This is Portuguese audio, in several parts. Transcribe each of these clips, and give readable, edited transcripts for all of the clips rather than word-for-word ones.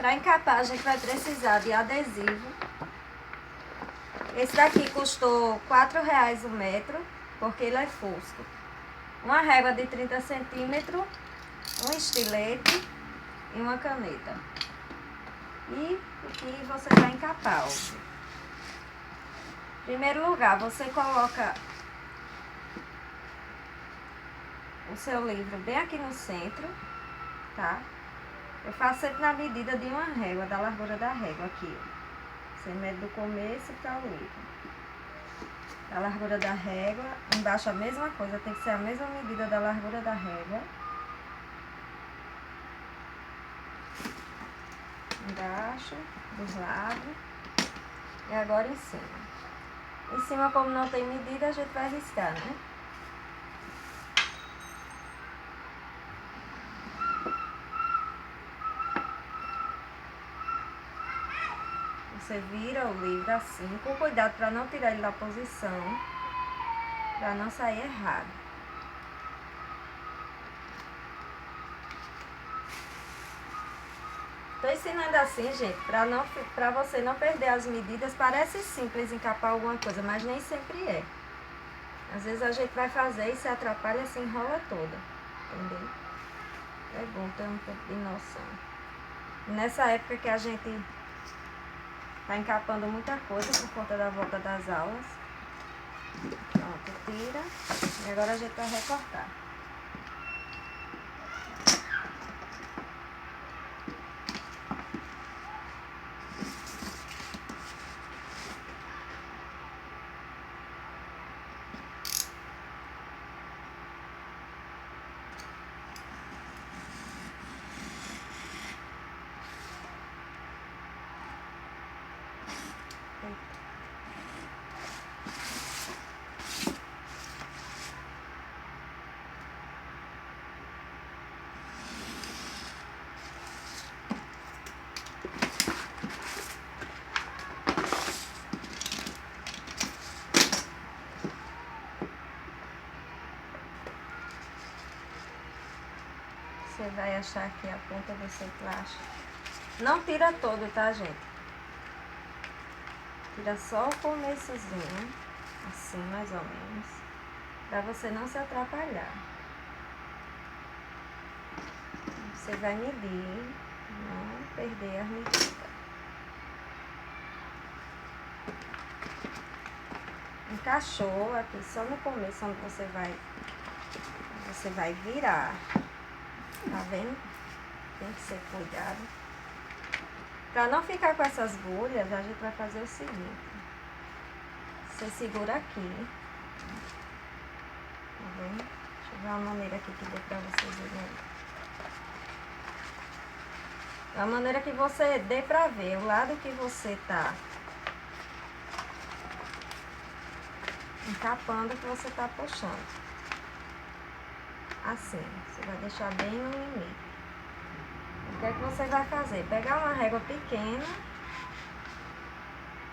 Para encapar, a gente vai precisar de adesivo. Esse daqui custou R$ 4,00 o metro, porque ele é fosco. Uma régua de 30 centímetros, um estilete e uma caneta. E o que você vai encapar, ó. Em primeiro lugar, você coloca o seu livro bem aqui no centro, tá? Eu faço sempre na medida de uma régua, da largura da régua aqui, ó. Você mede do começo para o livro. Da largura da régua, embaixo a mesma coisa, tem que ser a mesma medida da largura da régua. Embaixo, dos lados. E agora em cima. Em cima, como não tem medida, a gente vai riscar, né? Você vira o livro assim, com cuidado para não tirar ele da posição, para não sair errado. Tô ensinando assim, gente, para você não perder as medidas. Parece simples encapar alguma coisa, mas nem sempre é. Às vezes a gente vai fazer e se atrapalha, se enrola toda, entendeu? É bom ter um pouco de noção. Nessa época que a gente tá encapando muita coisa por conta da volta das aulas. Pronto, tira. E agora a gente vai recortar. Você vai achar aqui a ponta do seu plástico. Não tira todo, tá, gente? Tira só o começozinho, assim mais ou menos, pra você não se atrapalhar. Você vai medir, não perder a medida. Encaixou aqui só no começo, onde você vai virar. Tá vendo? Tem que ser cuidado. Pra não ficar com essas bolhas, a gente vai fazer o seguinte. Você segura aqui. Tá vendo? Deixa eu ver uma maneira aqui que dê pra vocês verem. Da maneira que você dê pra ver o lado que você tá encapando, que você tá puxando. Assim, você vai deixar bem no limite. O que é que você vai fazer? Pegar uma régua pequena,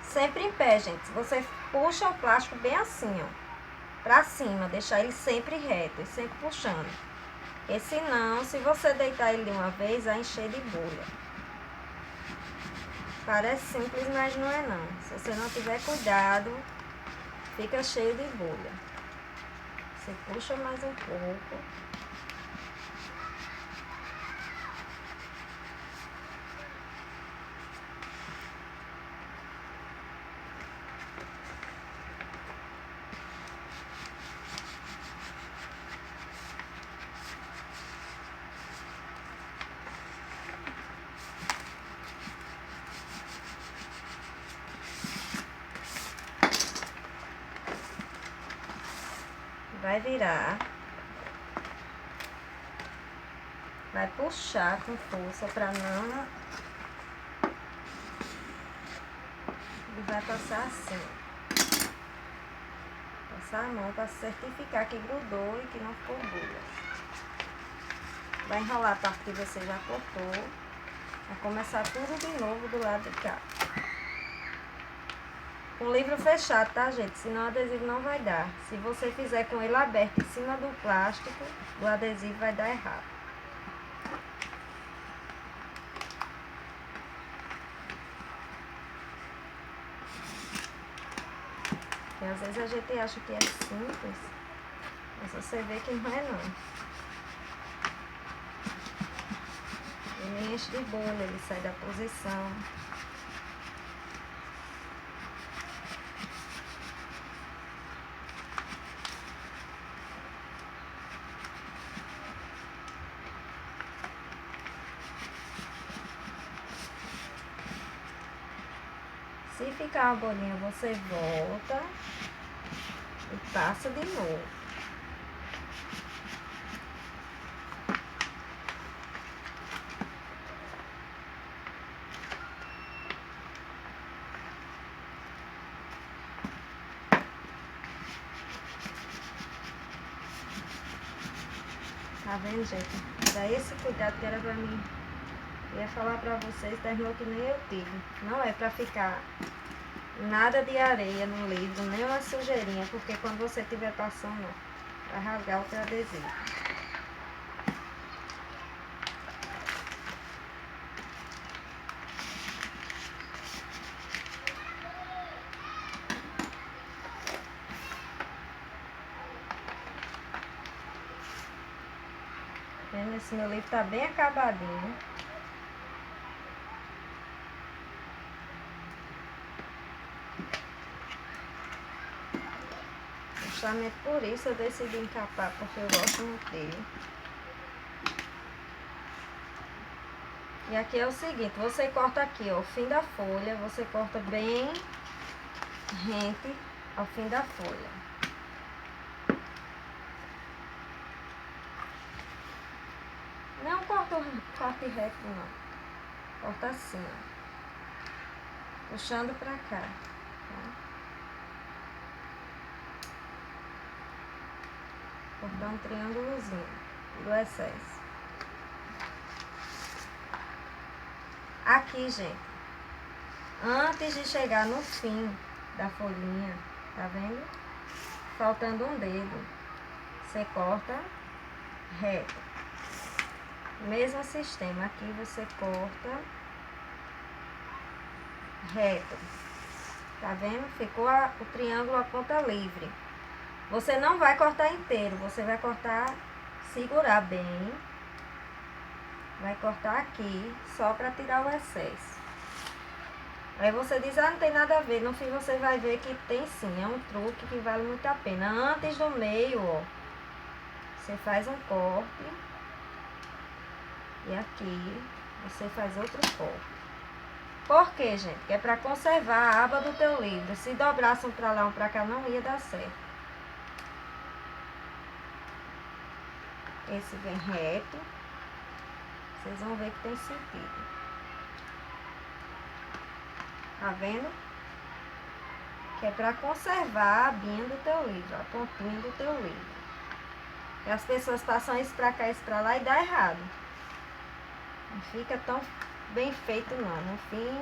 sempre em pé, gente. Você puxa o plástico bem assim, ó, pra cima, deixar ele sempre reto e sempre puxando. Porque senão, se você deitar ele de uma vez, vai encher de bolha. Parece simples, mas não é não. Se você não tiver cuidado, fica cheio de bolha. Você puxa mais um pouco. Vai virar. Vai puxar com força pra não... E vai passar assim. Passar a mão pra certificar que grudou e que não ficou bolha. Vai enrolar a parte que você já cortou. Vai começar tudo de novo do lado de cá. Com o livro fechado, tá, gente? Senão o adesivo não vai dar. Se você fizer com ele aberto em cima do plástico, o adesivo vai dar errado. Porque às vezes a gente acha que é simples, mas você vê que não é não. Ele enche de bolha, ele sai da posição. Se ficar uma bolinha, você volta e passa de novo. Tá vendo, gente? Dá esse cuidado que era pra mim. Eu ia falar pra vocês, terminou que nem eu tive. Não é pra ficar nada de areia no livro, nem uma sujeirinha, porque quando você estiver passando, vai rasgar o teu adesivo. Vendo? Esse meu livro tá bem acabadinho. Justamente por isso eu decidi encapar, porque eu gosto muito dele. E aqui é o seguinte, você corta aqui, ó, o fim da folha, você corta bem rente ao fim da folha. Não corte reto, não. Corta assim, ó. Puxando pra cá, tá? Cortar um triângulozinho do excesso. Aqui, gente, antes de chegar no fim da folhinha, tá vendo? Faltando um dedo, você corta reto. Mesmo sistema, aqui você corta reto. Tá vendo? Ficou o triângulo a ponta livre. Você não vai cortar inteiro, você vai cortar, segurar bem. Vai cortar aqui, só para tirar o excesso. Aí você diz, ah, não tem nada a ver. No fim você vai ver que tem sim, é um truque que vale muito a pena. Antes do meio, ó, você faz um corte. E aqui, você faz outro corte. Por quê, gente? Que é para conservar a aba do teu livro. Se dobrasse um para lá, um para cá, não ia dar certo. Esse vem reto. Vocês vão ver que tem sentido. Tá vendo? Que é para conservar a abinha do teu livro, a pontinha do teu livro. E as pessoas passam isso para cá, isso para lá e dá errado. Não fica tão bem feito não. No fim,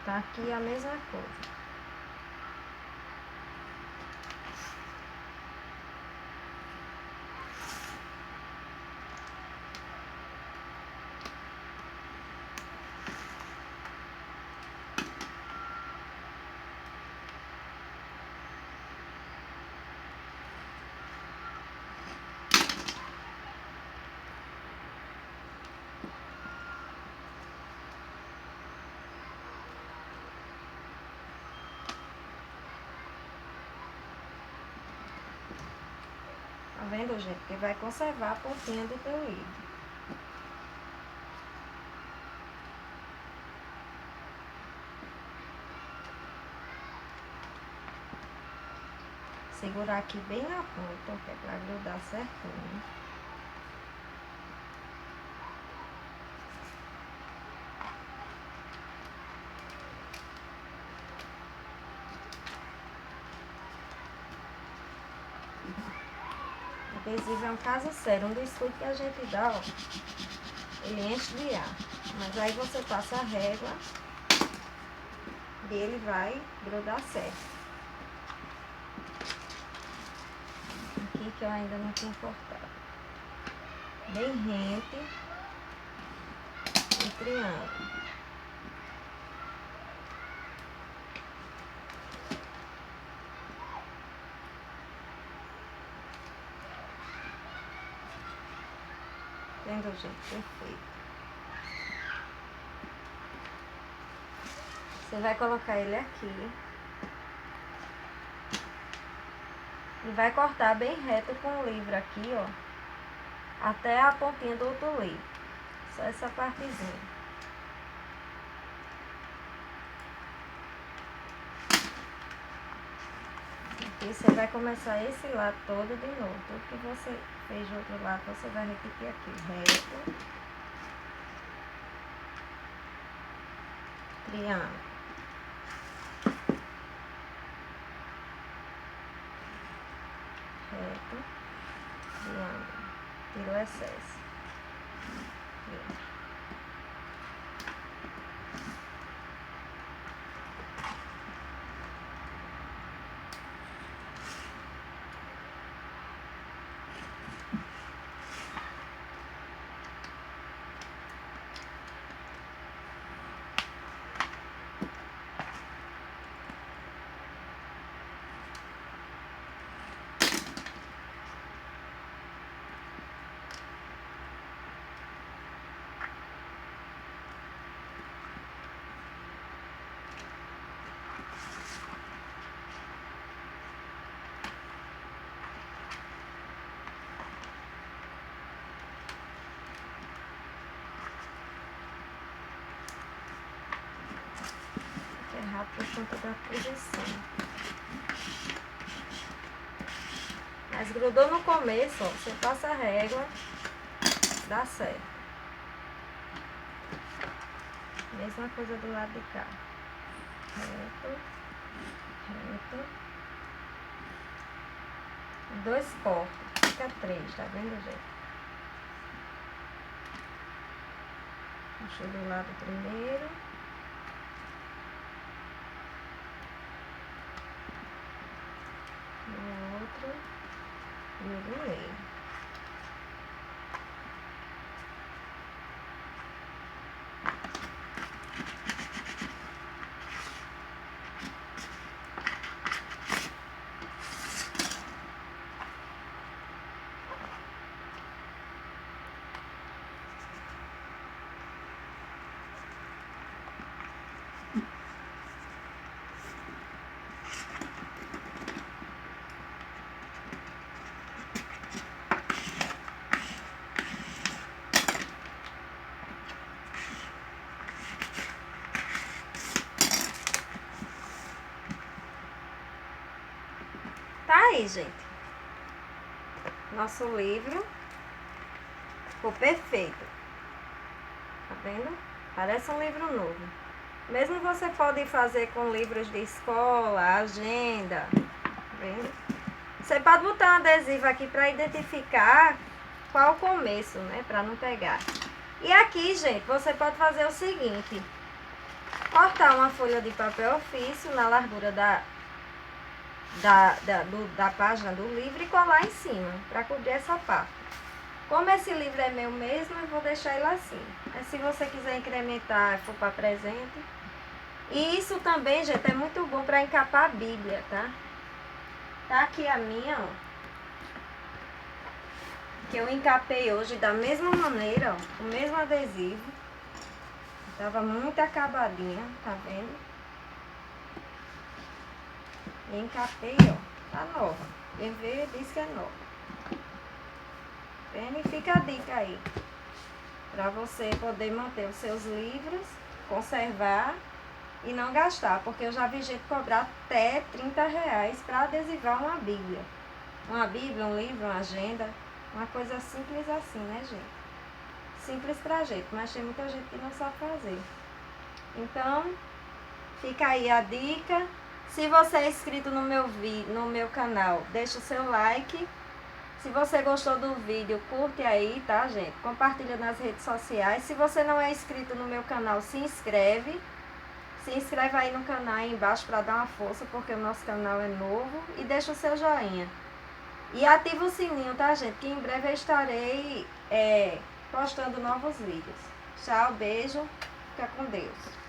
tá aqui a mesma coisa. Tá vendo, gente? Que vai conservar a pontinha do teu livro. Segurar aqui bem na ponta, que é pra grudar certinho. O adesivo é um caso sério, um descuido que a gente dá, ó, ele enche de ar. Mas aí você passa a régua e ele vai grudar certo. Aqui que eu ainda não tinha cortado. Bem rente. triângulo. Vendo, gente? Perfeito. Você vai colocar ele aqui. E vai cortar bem reto com o livro aqui, ó. Até a pontinha do outro livro. Só essa partezinha. Aqui você vai começar esse lado todo de novo. Tudo que você fez do outro lado, você vai repetir aqui. Reto. Triângulo. Reto. Triângulo. Tira o excesso. Errado por conta da posição. Mas grudou no começo, ó. Você passa a régua, dá certo. Mesma coisa do lado de cá. Reto, reto. 2 cortes, fica 3, tá vendo, gente? Puxo do lado primeiro. No outro. E o do meio. Tá aí, gente. Nosso livro ficou perfeito. Tá vendo? Parece um livro novo. Mesmo você pode fazer com livros de escola, agenda. Tá vendo? Você pode botar um adesivo aqui para identificar qual o começo, né? Para não pegar. E aqui, gente, você pode fazer o seguinte. Cortar uma folha de papel ofício na largura da página do livro e colar em cima, para cobrir essa parte. Como esse livro é meu mesmo, eu vou deixar ele assim. Mas se você quiser incrementar, for para presente. E isso também, gente, é muito bom para encapar a Bíblia, tá? Tá aqui a minha, ó. Que eu encapei hoje da mesma maneira, ó. O mesmo adesivo. Tava muito acabadinha, tá vendo? E encapei, ó. Tá nova. Quem vê diz que é nova. E fica a dica aí. Pra você poder manter os seus livros, conservar e não gastar. Porque eu já vi gente cobrar até R$30 pra adesivar uma Bíblia. Uma Bíblia, um livro, uma agenda. Uma coisa simples assim, né, gente? Simples pra gente, mas tem muita gente que não sabe fazer. Então, fica aí a dica. Se você é inscrito no meu canal, deixa o seu like. Se você gostou do vídeo, curte aí, tá, gente? Compartilha nas redes sociais. Se você não é inscrito no meu canal, se inscreve. Se inscreve aí no canal aí embaixo para dar uma força, porque o nosso canal é novo. E deixa o seu joinha. E ativa o sininho, tá, gente? Que em breve eu estarei postando novos vídeos. Tchau, beijo. Fica com Deus.